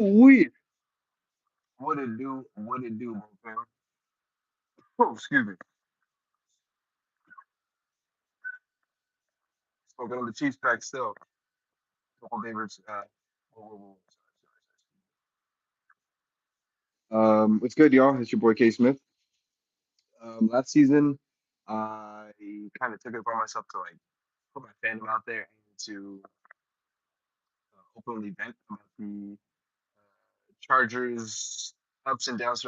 We what it do, my fam. Oh, excuse me. Smoking on the Chiefs pack still. Couple favorites. Whoa, whoa, whoa. What's good, y'all? It's your boy K Smith. Last season, I kind of took it upon myself to like put my fandom out there and to openly vent about the Chargers ups and downs,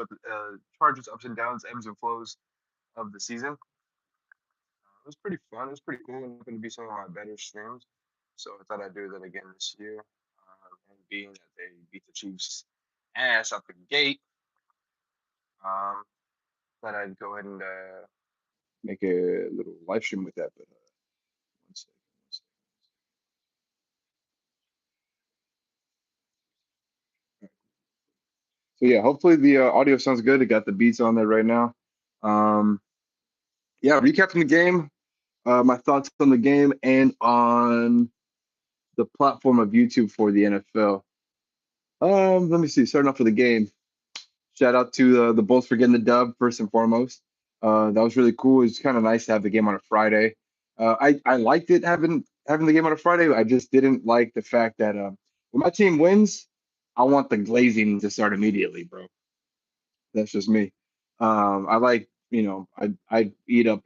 Chargers ups and downs, ebbs and flows of the season. It was pretty fun. It was pretty cool, and going to be some of my better streams. So I thought I'd do that again this year. And being that they beat the Chiefs ass out the gate, um, thought I'd go ahead and make a little live stream with that. But one second, one second. So yeah, hopefully the audio sounds good. I got the beats on there right now. Um, yeah, recapping the game, my thoughts on the game and on the platform of YouTube for the NFL. Let me see. Starting off with the game. Shout out to the Bulls for getting the dub first and foremost. That was really cool. It's kind of nice to have the game on a Friday. I liked it having the game on a Friday. I just didn't like the fact that when my team wins, I want the glazing to start immediately, bro. That's just me. I like I eat up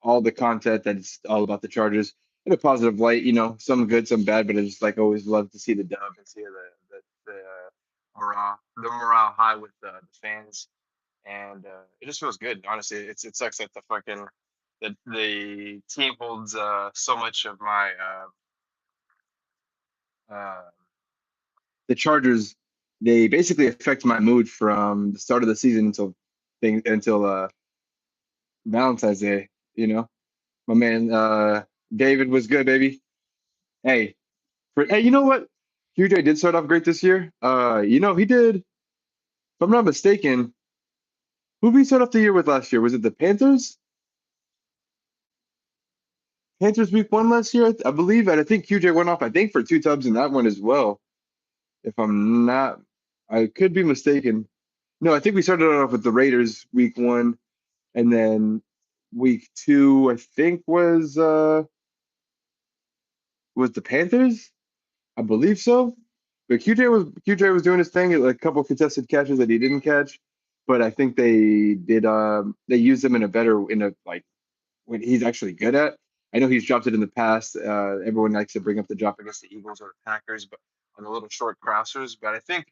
all the content that's all about the Chargers in a positive light. Some good, some bad, but I just like always love to see the dub and see the morale high with the fans, and it just feels good. Honestly, it sucks that the team holds so much of my the Chargers. They basically affect my mood from the start of the season until Valentine's Day. My man David was good, baby. Hey, hey, you know what? QJ did start off great this year. He did. If I'm not mistaken, who did we start off the year with last year? Was it the Panthers? Panthers week one last year, I believe, and I think QJ went off. I think for two tubs in that one as well. If I'm not, I could be mistaken. No, I think we started off with the Raiders week one, and then week two, I think was the Panthers. I believe so. But QJ was doing his thing, like a couple contested catches that he didn't catch, but I think they used him in a like what he's actually good at. I know he's dropped it in the past. Everyone likes to bring up the drop against the Eagles or the Packers, but on the little short crossers. But I think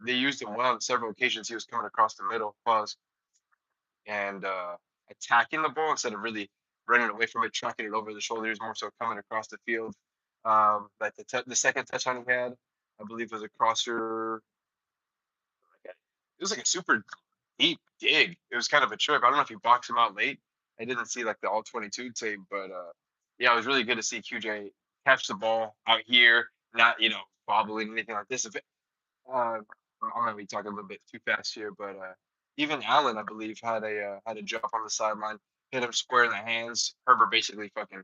they used him well on several occasions. He was coming across the middle, pause, and attacking the ball instead of really running away from it, trucking it over the shoulders, more so coming across the field. Like the second touchdown he had, I believe, was a crosser. It was like a super deep dig. It was kind of a trip. I don't know if he boxed him out late. I didn't see like the all 22 tape, but yeah, it was really good to see QJ catch the ball out here, not bobbling anything like this. I'm gonna be talking a little bit too fast here, but even Allen, I believe, had a jump on the sideline, hit him square in the hands. Herbert basically fucking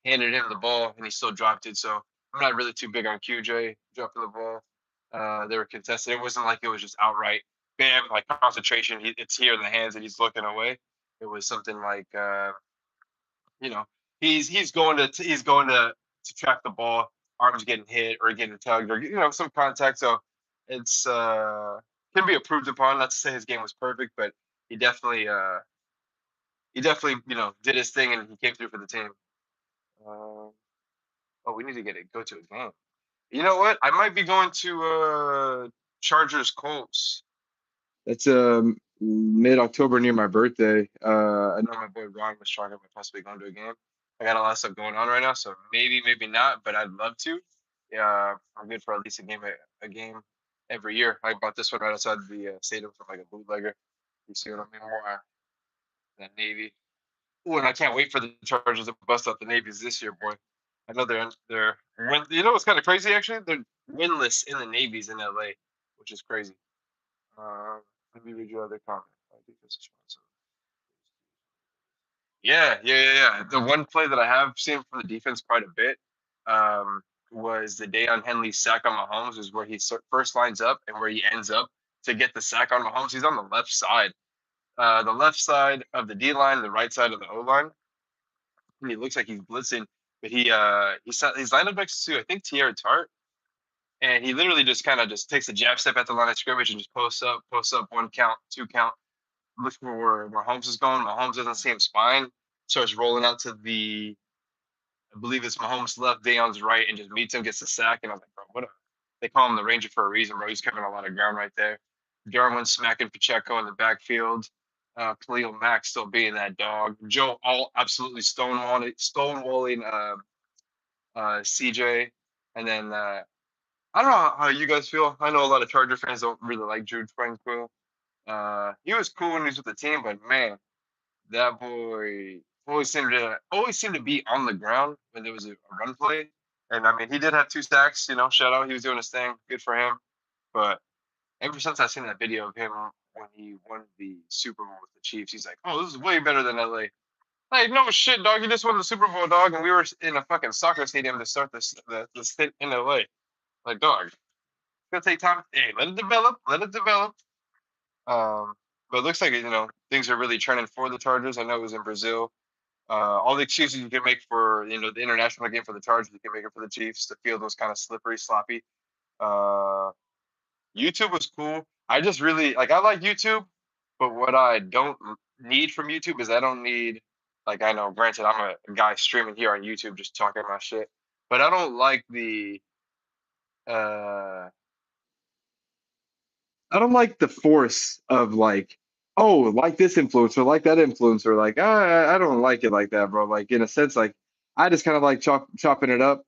handed him the ball, and he still dropped it. So I'm not really too big on QJ dropping the ball. They were contested. It wasn't like it was just outright bam, like concentration. It's here in the hands, and he's looking away. It was something like you know he's going to track the ball, arms getting hit or getting tugged or some contact. So it's can be improved upon. Not to say his game was perfect, but he definitely uh he definitely did his thing and he came through for the team. Uh, oh, we need to go to a game. You know what? I might be going to Chargers Colts. That's mid October near my birthday. I know my boy Ron was talking about possibly going to a game. I got a lot of stuff going on right now, so maybe, maybe not, but I'd love to. Yeah, I'm good for at least a game every year. I bought this one right outside the stadium from like a bootlegger. You see what I mean? More than Navy. Ooh, and I can't wait for the Chargers to bust out the Navies this year, boy. I know you know what's kind of crazy actually? They're winless in the Navies in LA, which is crazy. Let me read your other comment. I think this is fine. Yeah, yeah, yeah, yeah. The one play that I have seen from the defense quite a bit. was the Deion Henley sack on Mahomes, is where he first lines up and where he ends up to get the sack on Mahomes. He's on the left side of the D line, the right side of the O line. He looks like he's blitzing, but he's lined up next to, I think, Tierra Tart, and he literally just kind of just takes a jab step at the line of scrimmage and just posts up, one count, two count, looks for where Mahomes is going. Mahomes doesn't see him spine, starts rolling out to the, I believe it's Mahomes left, Dayon's right, and just meets him, gets the sack. And I was like, bro, what a, they call him the Ranger for a reason, bro. He's covering a lot of ground right there. Jarwin smacking Pacheco in the backfield. Khalil Mack still being that dog. Joe all absolutely stonewalling CJ. And then I don't know how you guys feel. I know a lot of Charger fans don't really like Jude Franco. He was cool when he was with the team, but man, that boy always seemed to be on the ground when there was a run play. And I mean, he did have two sacks. Shout out, he was doing his thing. Good for him. But ever since I seen that video of him when he won the Super Bowl with the Chiefs, he's like, "Oh, this is way better than LA." Like, no shit, dog. You just won the Super Bowl, dog, and we were in a fucking soccer stadium to start the stint in LA. Like, dog, it's gonna take time. Hey, let it develop. Let it develop. Um, but it looks like things are really turning for the Chargers. I know it was in Brazil. All the excuses you can make for the international game for the Chargers, you can make it for the Chiefs. The field was kind of slippery, sloppy. Uh, YouTube was cool. I just really like, I like YouTube, but what I don't need from YouTube is, I don't need, like, I know, granted, I'm a guy streaming here on YouTube just talking my shit, but I don't like uh I don't like the force of like, oh, like this influencer, like that influencer. Like, I don't like it like that, bro. Like in a sense, like I just kind of like chopping it up.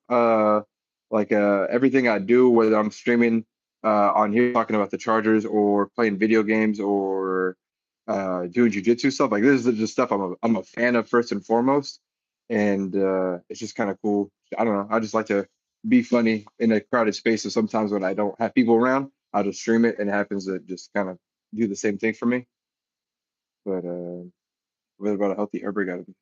Like everything I do, whether I'm streaming on here talking about the Chargers or playing video games or doing jujitsu stuff. Like this is just stuff I'm a fan of first and foremost, and it's just kind of cool. I don't know. I just like to be funny in a crowded space. So sometimes when I don't have people around, I'll just stream it, and it happens to just kind of do the same thing for me. But what about a healthy Herbert got to be?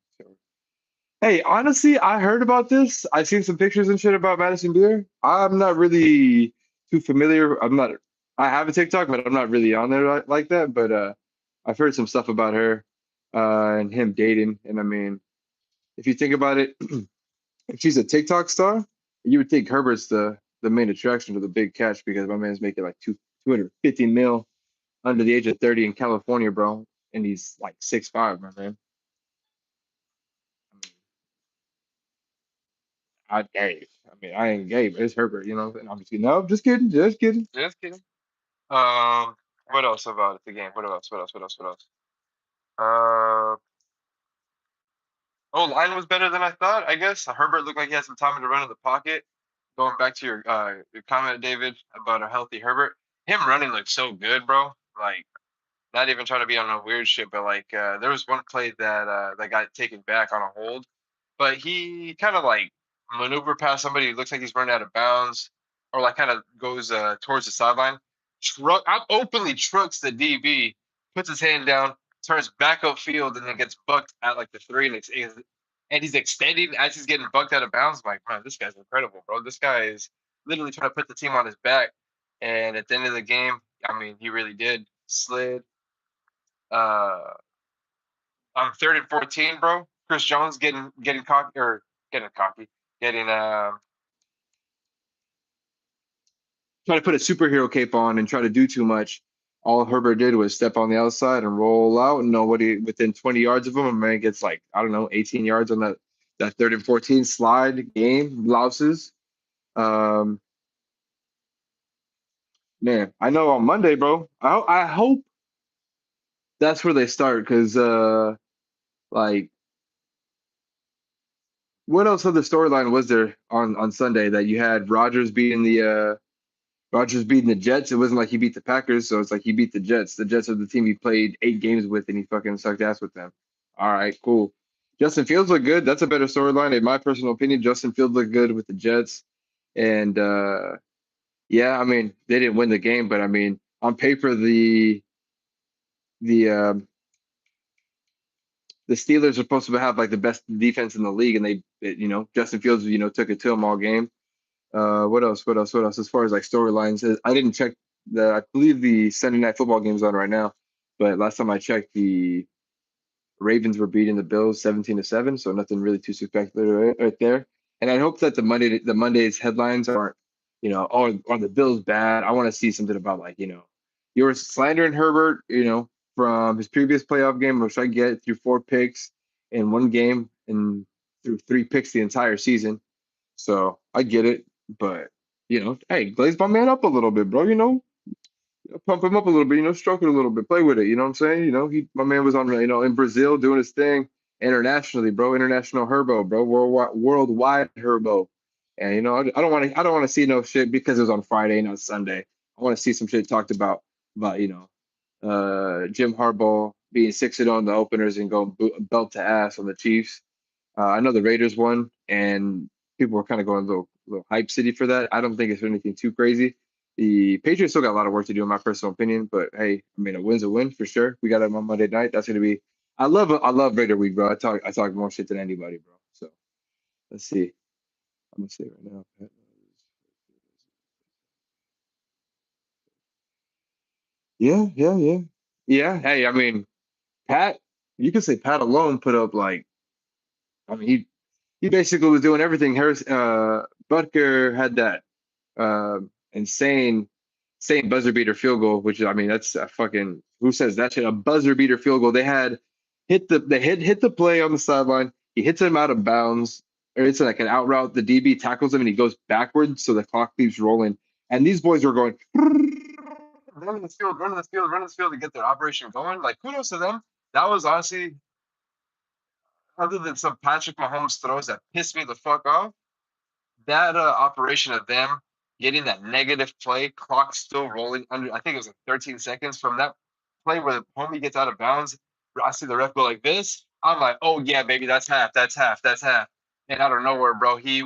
Hey, honestly, I heard about this. I seen some pictures and shit about Madison Beer. I'm not really too familiar. I'm not. I have a TikTok, but I'm not really on there like that. But I've heard some stuff about her and him dating. And I mean, if you think about it, if she's a TikTok star, you would think Herbert's the main attraction to the big catch because my man's making like 250 mil under the age of 30 in California, bro, and he's like 6'5", my man. I ain't gay, but it's Herbert, And I'm just kidding. No, just kidding, just kidding. just kidding. Um, what else about the game? What else? What else? What else? What else? Uh, oh, line was better than I thought. I guess Herbert looked like he had some time to run in the pocket. Going back to your comment, David, about a healthy Herbert, him running looked so good, bro. Like, not even trying to be on a weird shit, but like there was one play that got taken back on a hold, but he kind of like maneuver past somebody who looks like he's running out of bounds, or like kind of goes towards the sideline. Openly trucks the DB, puts his hand down, turns back upfield, and then gets bucked at like the three, and he's extending as he's getting bucked out of bounds. I'm like, man, this guy's incredible, bro. This guy is literally trying to put the team on his back. And at the end of the game, I mean, he really did slid uh on 3rd and 14, bro. Chris Jones getting cocky, or getting cocky, getting Try to put a superhero cape on and try to do too much. All Herbert did was step on the outside and roll out, and nobody within 20 yards of him. A man gets like, I don't know, 18 yards on that 3rd and 14 slide game, blouses. Um, Man, I know on Monday, bro. I hope that's where they start because like what else other storyline was there on Sunday that you had Rodgers beating the Jets? It wasn't like he beat the Packers, so it's like he beat the Jets. The Jets are the team he played 8 games with, and he fucking sucked ass with them. All right, cool. Justin Fields looked good. That's a better storyline, in my personal opinion. Justin Fields looked good with the Jets, and yeah, I mean they didn't win the game, but I mean on paper the um, the Steelers are supposed to have like the best defense in the league, and Justin Fields, took it to them all game. What else? What else? What else? As far as like storylines, I didn't check the. I believe the Sunday Night Football game's on right now, but last time I checked, the Ravens were beating the Bills 17-7, so nothing really too spectacular right there. And I hope that the Monday's headlines aren't, oh, are the Bills bad? I want to see something about like, you were slandering Herbert, from his previous playoff game, which I get through 4 picks in one game and through 3 picks the entire season. So I get it, but hey, glaze my man up a little bit, bro. Pump him up a little bit, stroke it a little bit, play with it. You know what I'm saying? My man was on, in Brazil doing his thing internationally, bro. International Herbo, bro. Worldwide Herbo. And I don't want to see no shit because it was on Friday, not Sunday. I want to see some shit talked about Jim Harbaugh being 6-0 in the openers and going belt to ass on the Chiefs. I know the Raiders won, and people were kind of going a little hype city for that. I don't think it's anything too crazy. The Patriots still got a lot of work to do, in my personal opinion. But hey, I mean, a win's a win for sure. We got them on Monday night. That's gonna be. I love Raider week, bro. I talk more shit than anybody, bro. So let's see. I'm gonna say right now. Yeah, yeah, yeah, yeah. Hey, I mean, Pat. You could say Pat alone put up like. I mean, he basically was doing everything. Harris Butker had that insane, insane buzzer beater field goal, which I mean that's a fucking who says that shit? A buzzer beater field goal. They had hit the play on the sideline. He hits him out of bounds, or it's like an out route. The DB tackles him and he goes backwards, so the clock keeps rolling. And these boys were going running the field, running the field, running the field to get their operation going. Like kudos to them. That was honestly, other than some Patrick Mahomes throws that pissed me the fuck off, that operation of them getting that negative play, clock still rolling under, I think it was like 13 seconds from that play where the homie gets out of bounds. I see the ref go like this. I'm like, oh yeah, baby, that's half, that's half, that's half. And out of nowhere, bro, he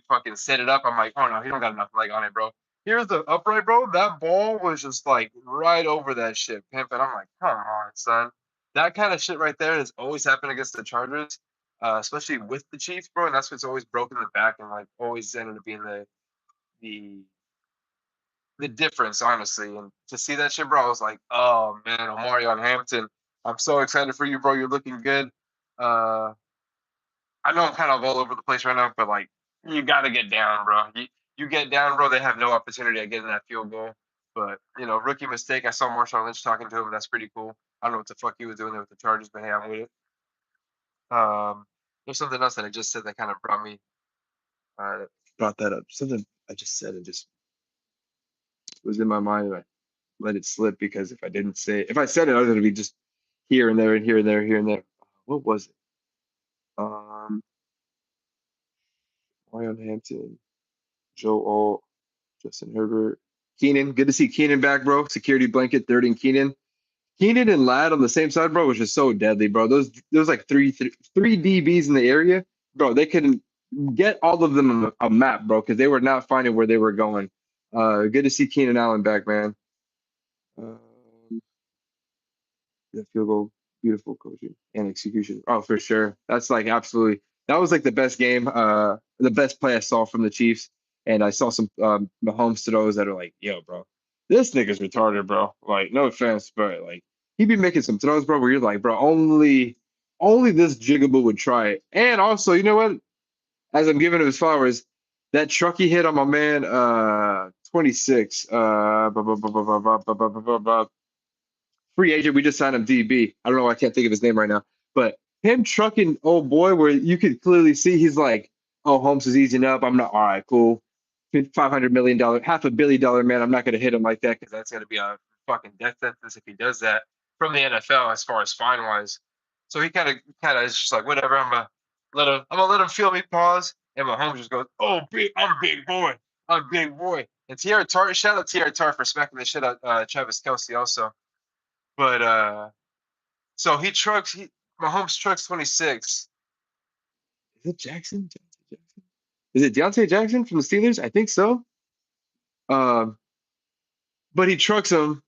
fucking set it up. I'm like, oh no, he don't got enough leg on it, bro. Here's the upright, bro. That ball was just like right over that shit, pimp. And I'm like, come on, son. That kind of shit right there has always happened against the Chargers, especially with the Chiefs, bro. And that's what's always broken the back and like always ended up being the the difference, honestly. And to see that shit, bro, I was like, oh man, Omarion Hampton, I'm so excited for you, bro. You're looking good. Uh, I know I'm kind of all over the place right now, but like, you got to get down, bro. You get down, bro. They have no opportunity at getting that field goal. But rookie mistake. I saw Marshawn Lynch talking to him. That's pretty cool. I don't know what the fuck he was doing there with the Chargers, but hey, I'm with it. There's something else that I just said that kind of brought me. brought that up. Something I just said and just was in my mind. And I let it slip because if I said it, I was gonna be just here and there and here and there, here and there. What was it? Ryan Hampton, Joe Alt, Justin Herbert, Keenan. Good to see Keenan back, bro. Security blanket, 30 and Keenan. Keenan and Ladd on the same side, bro, was just so deadly, bro. Those like three DBs in the area, bro. They couldn't get all of them on a map, bro, because they were not finding where they were going. Good to see Keenan Allen back, man. Um, the field goal, beautiful coaching and execution. Oh, for sure. That's like absolutely. That was like the best game, the best play I saw from the Chiefs. And I saw some Mahomes throws that are like, yo, bro, this nigga's retarded, bro. Like, no offense, but like he be making some throws, bro, where you're like, bro, only this jigaboo would try it. And also, you know what? As I'm giving him his flowers, that truck he hit on my man, 26, free agent. We just signed him DB. I don't know. I can't think of his name right now, but him trucking old boy, where you could clearly see he's like, oh, Holmes is easing up. I'm not. All right, cool. $500 million, $500 million man. I'm not going to hit him like that because that's going to be a fucking death sentence if he does that from the NFL as far as fine wise. So he kind of is just like, whatever. I'm gonna let him feel me pause. And Mahomes just goes, oh, I'm big boy. I'm big boy. And Tierra Tart, shout out Tierra Tart for smacking the shit out Travis Kelce also. But so Mahomes trucks 26. Is it Jackson? Is it Deontay Jackson from the Steelers? I think so. Um, but he trucks him,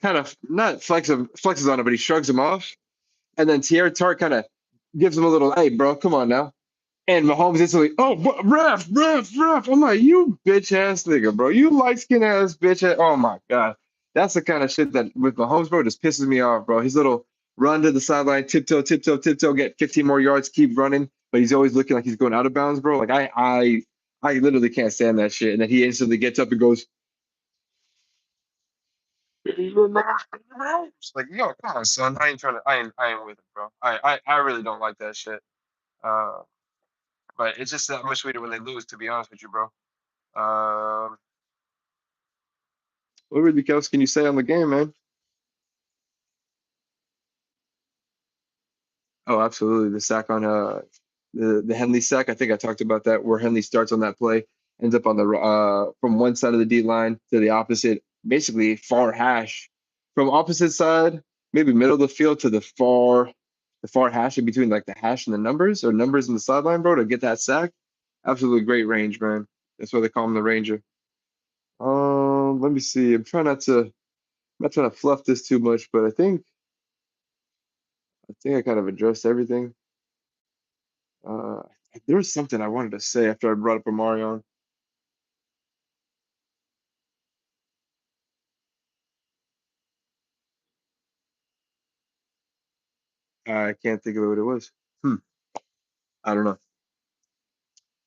kind of not flexes on him, but he shrugs him off. And then Tierra Tart kind of gives him a little, hey, bro, come on now. And Mahomes instantly, oh, ref. I'm like, you bitch ass nigga, bro. You light skin ass bitch. Oh my God. That's the kind of shit that with Mahomes, bro, just pisses me off, bro. His little run to the sideline, tiptoe, get 15 more yards, keep running, but he's always looking like he's going out of bounds, bro. Like I literally can't stand that shit. And then he instantly gets up and goes, It's like, yo, come on, son. I ain't trying to. I ain't with it, bro. I really don't like that shit. Uh, but it's just that much sweeter when they lose. To be honest with you, bro. Um, what really else can you say on the game, man? Oh, absolutely. The sack on the Henley sack. I think I talked about that where Henley starts on that play, ends up on the from one side of the D line to the opposite, basically far hash. From opposite side, maybe middle of the field to the far hash in between like the hash and the numbers or numbers in the sideline, bro, to get that sack. Absolutely great range, man. That's why they call him the Ranger. Let me see. I'm not trying to fluff this too much, but I think I kind of addressed everything. Uh, there was something I wanted to say after I brought up Omarion. I can't think of what it was. Hmm. I don't know.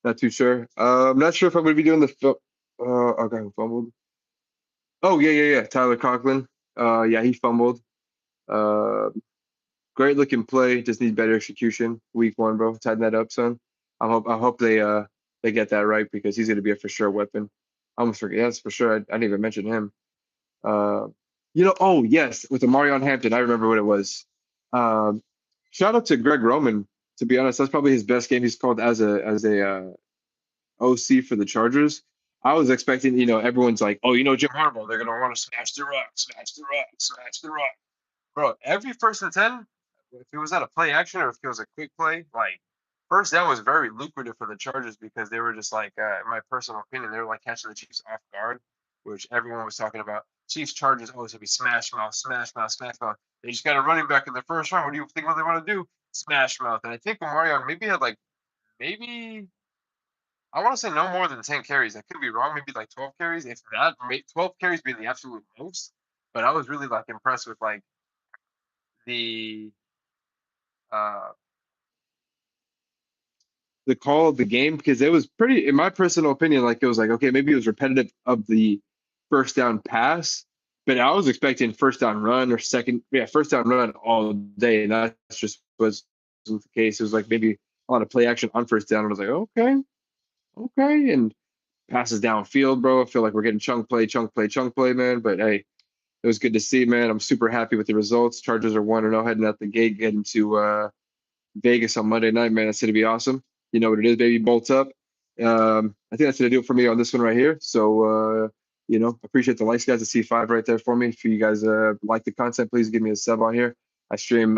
Not too sure. I'm not sure if I'm going to be doing the film. Okay, who fumbled? Oh yeah. Tyler Conklin. Yeah, he fumbled. Uh, great looking play. Just need better execution. Week one, bro. Tighten that up, son. I hope they get that right because he's going to be a for sure weapon. I almost forget. That's for sure. I didn't even mention him. Uh, oh yes, with the Marion Hampton, I remember what it was. Um, shout out to Greg Roman. To be honest, that's probably his best game he's called as a OC for the Chargers. I was expecting, everyone's like, oh, Jim Harbaugh, they're gonna want to smash the rock, smash the rock, smash the rock, bro, every first and 10, if it was at a play action or if it was a quick play, like first down was very lucrative for the Chargers because they were just like, in my personal opinion, they were like catching the Chiefs off guard, which everyone was talking about. Chiefs Chargers always to be smash mouth, smash mouth, smash mouth. They just got a running back in the first round. What do you think what they want to do? Smash mouth. And I think Omarion maybe had like maybe I want to say no more than 10 carries. I could be wrong. Maybe like 12 carries. If that, 12 carries being the absolute most. But I was really like impressed with like the uh the call of the game because it was pretty, in my personal opinion, like it was like, okay, maybe it was repetitive of the first down pass, but I was expecting first down run or first down run all day, and that just wasn't the case. It was like maybe on a play action on first down, and I was like, okay, and passes downfield, bro. I feel like we're getting chunk play, man. But hey, it was good to see, man. I'm super happy with the results. Chargers are 1-0 heading out the gate, getting to Vegas on Monday night, man. That's going to be awesome. You know what it is, baby. Bolts up. I think that's going to do it for me on this one right here. So, appreciate the likes, guys. The C5 right there for me. If you guys like the content, please give me a sub on here. I stream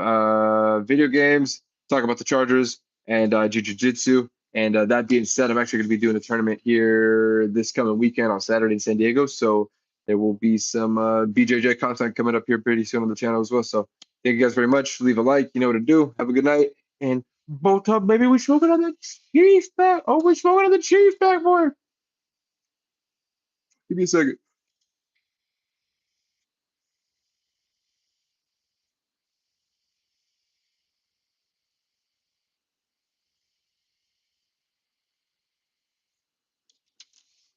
video games, talk about the Chargers, and jiu-jitsu. And that being said, I'm actually going to be doing a tournament here this coming weekend on Saturday in San Diego. So there will be some BJJ content coming up here pretty soon on the channel as well. So thank you guys very much. Leave a like. You know what to do. Have a good night. And bolt up, maybe we're smoking on the Chief back. Oh, we're smoking on the Chief back, boy. Give me a second.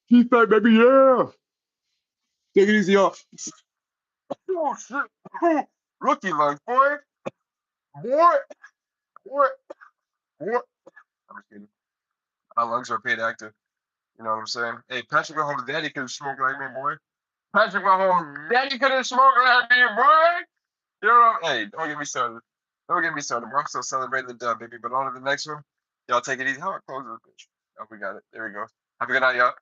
Chief back, baby, yeah. Take it easy, y'all. oh shit. Rookie luck, boy. Boy. Boy. Boy. I'm just kidding. My lungs are paid active. You know what I'm saying? Hey, Patrick Mahomes' daddy couldn't smoke like me, boy. Patrick Mahomes' daddy couldn't smoke like me, boy. You know what? Hey, don't get me started. Don't get me started, bro. I'm still celebrating the dub, baby. But on to the next one. Y'all take it easy. How I close this bitch? Oh, we got it. There we go. Have a good night, y'all.